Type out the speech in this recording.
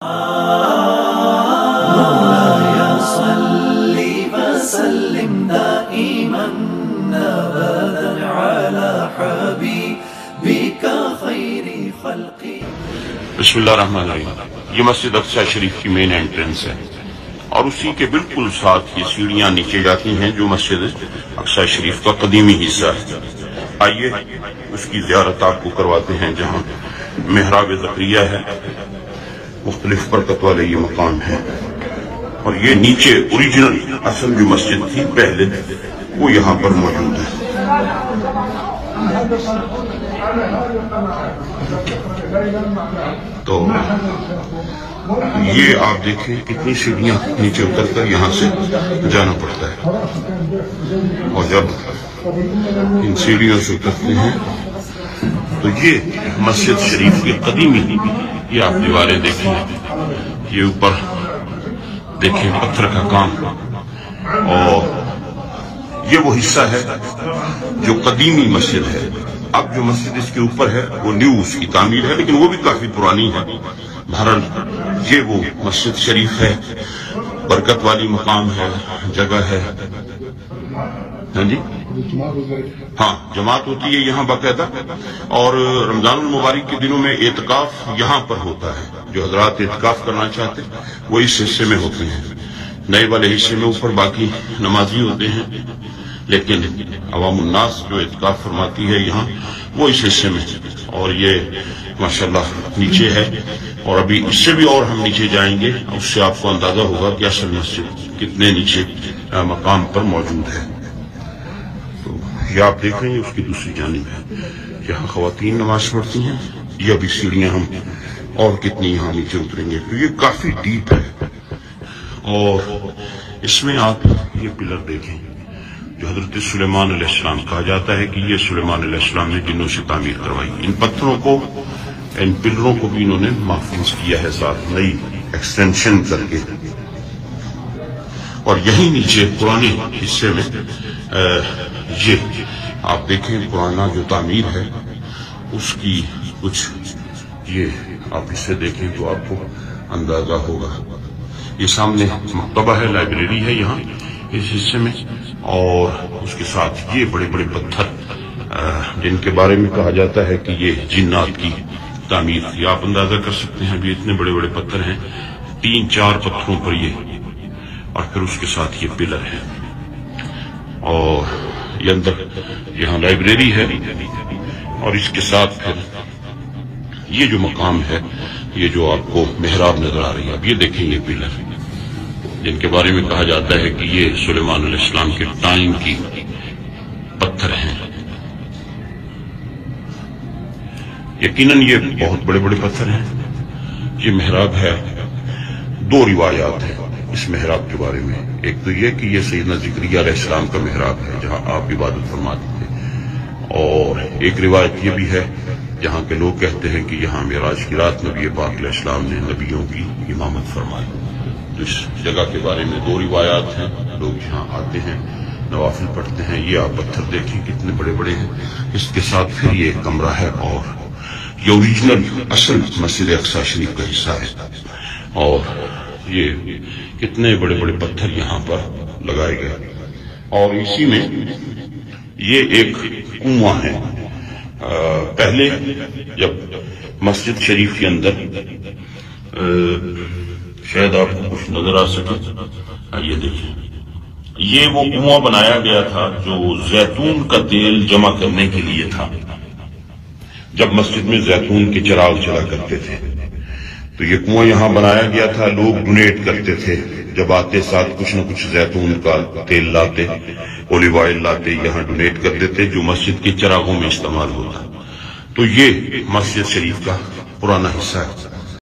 مولاي صل وسلم دائما أبدا على حبيبك خير خلقي. بسم اللہ الرحمن الرحیم. یہ مسجد اقصی شریف کی مین انٹرنس ہے اور اسی کے بالکل ساتھ یہ سیڑھیاں نیچے جاتی ہیں جو مسجد اقصی شریف کا قدیمی حصہ ہے. آئیے اس کی زیارت آپ کو کرواتے ہیں جہاں محراب زکریا ہے. مختلف برکت والے یہ مقام ہے اور یہ نیچے اوریجنل اصل جو مسجد تھی پہلے وہ یہاں پر موجود ہے. تو یہ آپ دیکھیں کتنی سیڑھیاں نیچے اتر کر یہاں سے جانا پڑتا ہے اور جب ان سیڑھیوں سے اترتے ہیں تو یہ مسجد شریف کی قدیمی یہ آپ دیواریں دیکھیں. یہ اوپر دیکھیں پتھر کا کام اور یہ وہ حصہ ہے جو قدیمی مسجد ہے. اب جو مسجد اس کے اوپر ہے وہ نیو اس کی تعمیر ہے لیکن وہ بھی کافی پرانی ہے. بہرحال یہ وہ مسجد شریف ہے. برکت والی مقام ہے, جگہ ہے. ہاں جی ہاں جماعت ہوتی ہے یہاں باقاعدہ اور رمضان المبارک کے دنوں میں اعتکاف یہاں پر ہوتا ہے. جو حضرات اعتکاف کرنا چاہتے وہ اس حصے میں ہوتے ہیں. نئے والے حصے میں اوپر باقی نمازی ہوتے ہیں لیکن عوام الناس جو اعتکاف فرماتی ہے یہاں وہ اس حصے میں. اور یہ ماشاءاللہ نیچے ہے اور ابھی اس سے بھی اور ہم نیچے جائیں گے. اس سے آپ کو اندازہ ہوگا کہ اصل مسجد کتنے نیچے مقام پر موجود ہے. تو یہ آپ دیکھ رہے ہیں اس کی دوسری جانب ہے یہاں خواتین نماز پڑھتی ہیں. یہ ابھی سیڑھیاں ہم اور کتنی یہاں نیچے اتریں گے تو یہ کافی ڈیپ ہے. اور اس میں آپ یہ پلر دیکھیں جو حضرت سلیمان علیہ السلام کہا جاتا ہے کہ یہ سلیمان علیہ السلام نے جنوں سے تعمیر کروائی. ان پتھروں کو ان پلروں کو بھی انہوں نے محفوظ کیا ہے ساتھ نئی ایکسٹینشن کر کے. اور یہی نیچے پرانے حصے میں یہ آپ دیکھیں پرانا جو تعمیر ہے اس کی کچھ یہ آپ اسے دیکھیں تو آپ کو اندازہ ہوگا. یہ سامنے مکتبہ ہے, لائبریری ہے یہاں اس حصے میں اور اس کے ساتھ یہ بڑے بڑے پتھر جن کے بارے میں کہا جاتا ہے کہ یہ جنات کی تعمیر تھی. آپ اندازہ کر سکتے ہیں ابھی اتنے بڑے بڑے پتھر ہیں 3-4 پتھروں پر یہ اور پھر اس کے ساتھ یہ پلر ہے. اور یہ اندر یہاں لائبریری ہے اور اس کے ساتھ پھر یہ جو مقام ہے یہ جو آپ کو محراب نظر آ رہی ہے. اب یہ دیکھیں یہ پلر جن کے بارے میں کہا جاتا ہے کہ یہ سلیمان علیہ السلام کے ٹائم کی پتھر ہیں. یقیناً یہ بہت بڑے بڑے پتھر ہیں. یہ محراب ہے. 2 روایات ہیں اس محراب کے بارے میں. ایک تو یہ کہ یہ سیدنا زکریا علیہ السلام کا محراب ہے جہاں آپ عبادت فرماتے تھے اور ایک روایت یہ بھی ہے جہاں کے لوگ کہتے ہیں کہ یہاں معراج کی رات نبی پاک علیہ السلام نے نبیوں کی امامت فرمائی. تو اس جگہ کے بارے میں 2 روایات ہیں. لوگ یہاں آتے ہیں نوافل پڑھتے ہیں. یہ آپ پتھر دیکھیں کتنے بڑے بڑے ہیں. اس کے ساتھ پھر یہ کمرہ ہے اور یہ اوریجنل اصل مسجد اقصی شریف کا حصہ ہے. اور یہ کتنے بڑے بڑے پتھر یہاں پر لگائے گئے اور اسی میں یہ ایک کنواں ہے. پہلے جب مسجد شریف کے اندر شاید آپ کو کچھ نظر آ سکے یہ دیکھیں یہ وہ کنواں بنایا گیا تھا جو زیتون کا تیل جمع کرنے کے لیے تھا. جب مسجد میں زیتون کے چراغ چلا کرتے تھے تو یہ کنواں یہاں بنایا گیا تھا. لوگ ڈونیٹ کرتے تھے جب آتے ساتھ کچھ نہ کچھ زیتون کا تیل لاتے, اولیو آئل لاتے, یہاں ڈونیٹ کر دیتے جو مسجد کے چراغوں میں استعمال ہوتا. تو یہ مسجد شریف کا پرانا حصہ ہے.